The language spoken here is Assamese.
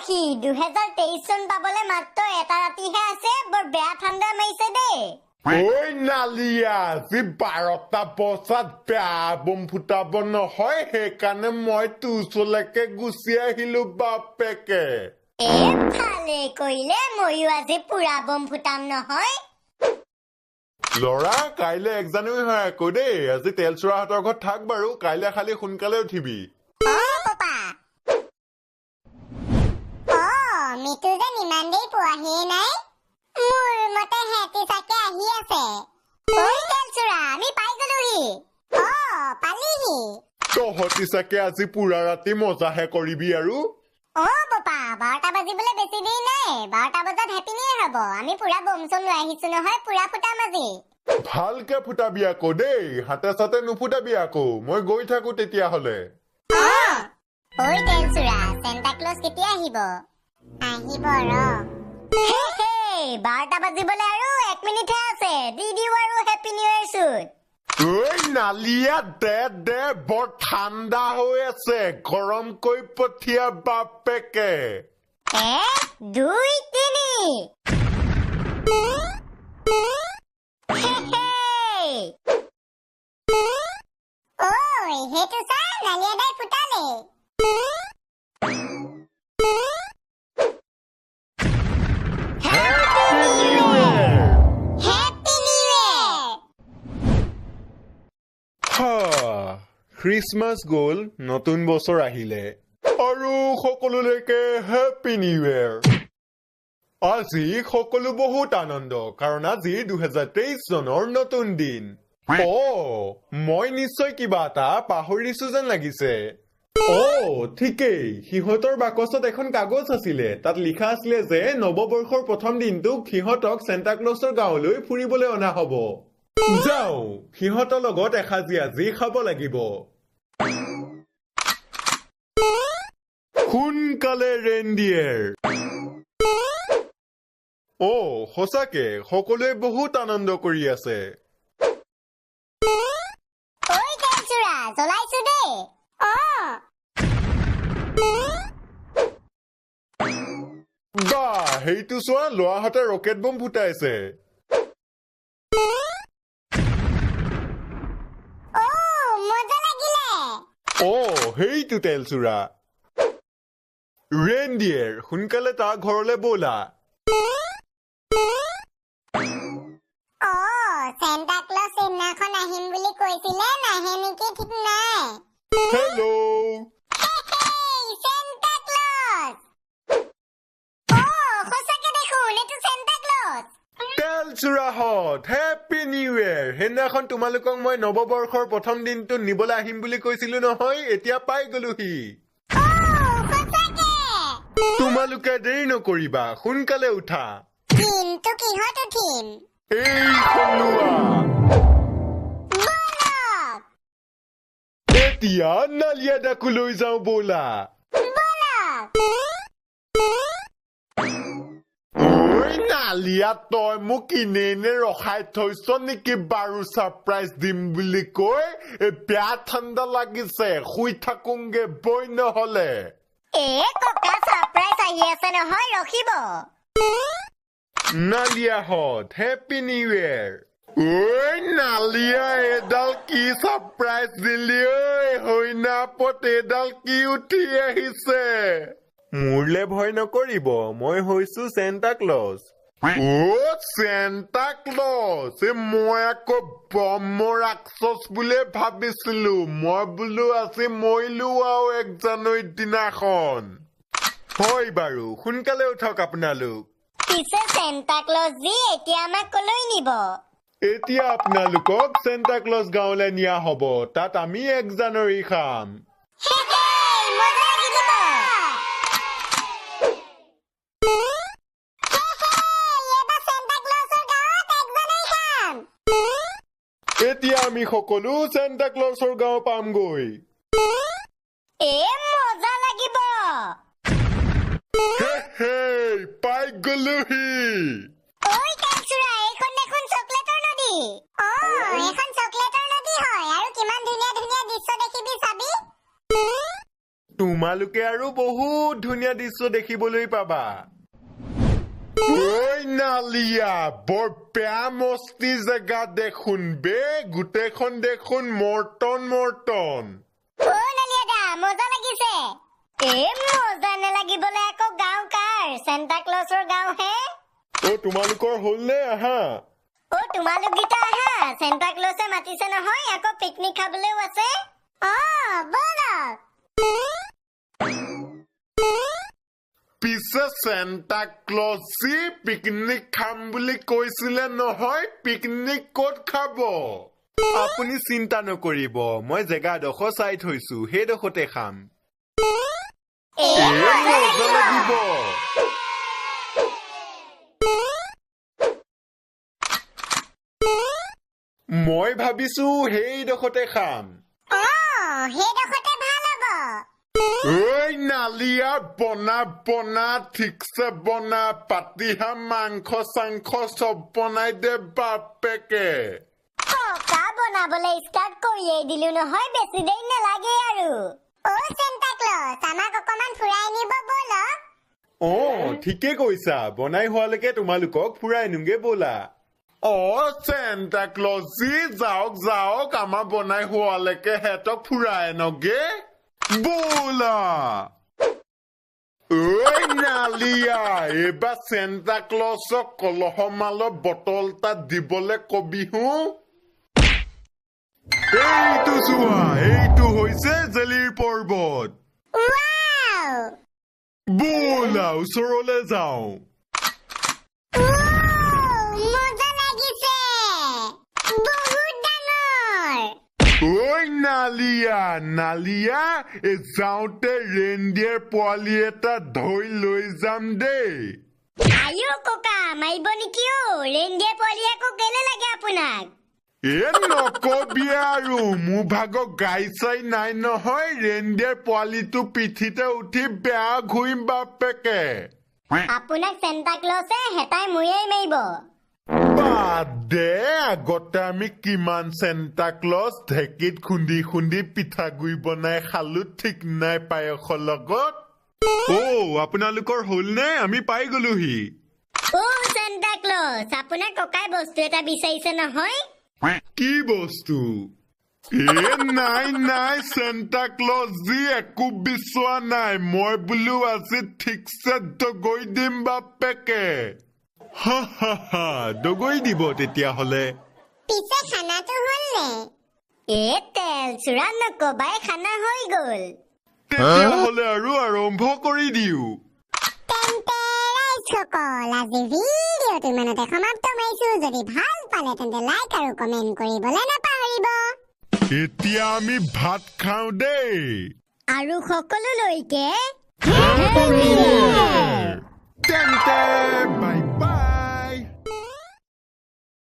সখী 2023 চন পাবলে মাত্ৰ এটা ৰাতিহে আছে বৰ বেয়া ঠাণ্ডা মাৰিছে দেই ওই নালিয়া যি 12টা বজাত বেয়া বম ফুটাব নহয় সেইকাৰণে মই তোৰলৈকে গুচি আহিলো বাপেকে ভালে কৰিলে ময়ো আজি পুৰা বম ফুটাম নহয় লৰা কাইলে 1 জানুৱাৰী হয় আকৌ দেই আজি তেলচুৰাহঁতৰ ঘৰত থাক বাৰু কাইলে খালি সোনকালে উঠিবি মিটু যে নিমান দেৰি পোৱাহিয়ে নাই মোৰ মতে হেতি চাকে আহি আছে ঐ তেলচুৰা আমি পাই গলোহি পালিহি তহঁতি চাকে আজি পুৰা ৰাতি মজাহে কৰিবি আৰু পাপা 12টা বাজিবলৈ বেছি দেৰি নাই 12টা বজাত হেপী নিউ ইয়াৰ হ'ব আমি পুৰা বম চম লৈ আহিছো নহয় পুৰা ফুটাম আজি ভালকে ফুটাবি আকৌ দেই হাতে চাতে নুফুটাবি আকৌ মই গৈ থাকো তেতিয়া হলে ঐ তেলচুৰা সেন্টা ক্লজ কেতিয়া আহিব আহিব ৰ 12টা বাজিবলৈ আৰু 1 মিনিটহে আছে দি দিও আৰু হেপী নিউ ইয়াৰ চুট ওই নালিয়া দে বৰ ঠাণ্ডা হৈ আছে গৰম কৈ পঠিয়া বাপেকে 1 2 3 ঐ হেতু চা নালিয়া দাই ফুটালে খ্ৰীষ্টমাছ গ'ল নতুন বছৰ আহিলে আৰু সকলোলৈকে হেপী নিউ ইয়াৰ আজি সকলো বহুত আনন্দ কাৰণ আজি 2023 চনৰ নতুন দিন মই নিশ্চয় কিবা এটা পাহৰিছো যেন লাগিছে ঠিকেই সিহঁতৰ বাকচত এখন কাগজ আছিলে তাত লিখা আছিলে যে নৱবৰ্ষৰ প্ৰথম দিনটোক সিহঁতক চেন্টা ক্লজৰ গাঁৱলৈ ফুৰিবলৈ অনা হ'ব যাও সিহঁতৰ লগত এসাঁজি আজি খাব লাগিব সোনকালে ৰেইনডিয়েৰ সঁচাকে সকলোৱে বহুত আনন্দ কৰি আছে ঐ তেলচুৰা জ্বলাইছো দেই সেইটো চোৱা ল'ৰাহঁতে ৰকেট বম ফুটাইছে মজা লাগিলে সেইটো তেলচুৰা ৰেইনডিয়েৰ সোনকালে তাৰ ঘৰলৈ ব'লা সেন্টা ক্লজ সেইদিনাখন আহিম বুলি কৈছিলে নাহে নেকি ঠিক নাই হেল্ল' সেন্টা ক্লজ সঁচাকে দেখোন এইটো সেন্টা ক্লজ তেলচুৰাহঁত হেপী নিউ ইয়াৰ সেইদিনাখন তোমালোকক মই নৱবৰ্ষৰ প্ৰথম দিনটো নিবলৈ আহিম বুলি কৈছিলো নহয় এতিয়া পাই গলোহি তোমালোকে দেৰি নকৰিবা সোনকালে উঠা কিন্তু কিহত উঠিম এইখন লোৱা এতিয়া নালিয়া ডাকু লৈ যাওঁ ব'লা নালিয়া তই মোক এনে ৰখাই থৈছ নেকি বাৰু ছাৰপ্ৰাইজ দিম বুলি কৈ বেয়া ঠাণ্ডা লাগিছে শুই থাকোংগে বই নহলে ককা ছাৰপ্ৰাইজ আহি আছে নহয় ৰখিব নালিয়াহঁত হেপী নিউ ইয়াৰ নালিয়া এডাল কি ছাৰপ্ৰাইজ দিলি হৈনাপত এডাল কি উঠি আহিছে মোৰলে ভয় নকৰিব মই হৈছো চেন্টা ক্লজ চেন্টা ক্লজ মই আকৌ ব্ৰহ্ম ৰাক্ষস বুলিয়ে ভাবিছিলো মই বোলো আজি মৰিলো আৰু 1 জানুৱাৰীৰ দিনাখন হয় বাৰু সোনকালে উঠক আপোনালোক পিছে চেন্টা ক্লজ জি এতিয়া আমাক কলৈ নিব এতিয়া আপোনালোকক চেন্টা ক্লজ গাঁৱলৈ নিয়া হ'ব তাত আমি 1 জানুৱাৰী খাম এতিয়া আমি সকলো চেন্টা ক্লজৰ গাঁও পামগৈ মজা লাগিব পাই গলোহি এইখন দেখোন চকলেটৰ নদী এইখন চকলেটৰ নদী হয় আৰু কিমান ধুনীয়া ধুনীয়া দৃশ্য দেখিবি চাবি তোমালোকে আৰু বহুত ধুনীয়া দৃশ্য দেখিবলৈ পাবা ঐ নালিয়া বৰ বেয়া মস্তি জেগা দেখোন বে গোটেইখন দেখোন মৰ্টন ও নালিয়া দা মজা লাগিছে মজা নালাগিবলে আকৌ গাঁও কাৰ চেন্টা ক্লজৰ গাঁও হে তোমালোকৰ হ'ল নে আহা তোমালোক গীতা আহা চেন্টা ক্লজে মাতিছে নহয় আকৌ পিকনিক খাবলৈও আছে বলক পিছে চেন্টা ক্লজি পিকনিক খাম বুলি কৈছিলে নহয় পিকনিক ক'ত খাব আপুনি চিন্তা নকৰিব মই জেগাডোখৰ চাই থৈছো সেইডোখৰতে খাম মজা লাগিব মই ভাবিছো সেইডোখৰতে খাম সেইডোখৰতে ভাল হ'ব ঐ নালিয়া বনা ঠিকছে বনা পাতিহাঁহ মাংস চাংস চব বনাই দে বাপেকে ককা বনাবলৈ ষ্টাৰ্ট কৰিয়েই দিলো নহয় বেছি দেৰি নালাগে আৰু চেন্টা ক্লজ আমাক অকমান ফুৰাই নিব বলক ঠিকে কৈছা বনাই হোৱালৈকে তোমালোকক ফুৰাই নিমগে ব'লা চেন্টা ক্লজি যাওক আমাৰ বনাই হোৱালৈকে সিহঁতক ফুৰাই নগে ব'লা ঐ নালিয়া এইবাৰ চেন্টা ক্লজক কলহমালৰ বটল এটা দিবলৈ কবিহো এইটো চোৱা এইটো হৈছে জেলিৰ পৰ্বত ব'লা ওচৰলৈ যাওঁ মজা লাগিছে বহুত ডাঙৰ ঐ নালিয়া যাওঁতে ৰেইনডিয়াৰ পোৱালি এটা ধৰি লৈ যাম দেই আয়ো ককা মাৰিব নেকি ৰেইনডিয়াৰ পোৱালি আকৌ কেলে লাগে আপোনাক নকবি আৰু মোৰ ভাগৰ গাই চাই নাই নহয় ৰেইনডিয়াৰ পোৱালিটো পিঠিতে উঠি বেয়া ঘূৰিম বাপেকে আপোনাক চেন্টা ক্লজে হেতাই মৰিয়াই মাৰিব বাদ দে আগতে আমি কিমান চেন্টা ক্লজ ঢেঁকীত খুন্দি পিঠাগুৰি বনাই খালো ঠিক নাই পায়সৰ লগত আপোনালোকৰ হ'ল নে আমি পাই গলোহি চেন্টা ক্লজ আপোনাৰ ককাই বস্তু এটা বিচাৰিছে নহয় কি বস্তু নাই চেন্টা ক্লজ যি একো বিচৰা নাই মই বোলো আজি ঠিকছে দগৰি দিম বাপেকে দগৰি দিব তেতিয়াহ'লে পিছে খানাটো হ'ল নে তেল চোৰা নকবাই খানা হৈ গ'ল তেতিয়াহ'লে আৰু আৰম্ভ কৰি দিওঁ সকল আজি ভিডিঅ'টো ইমানতে সমাপ্ত মাৰিছো যদি ভাল পালে তেন্তে লাইক আৰু কমেন্ট কৰিবলৈ নাপাহৰিব এতিয়া আমি ভাত খাওঁ দেই আৰু সকলোলৈকে বাই বাই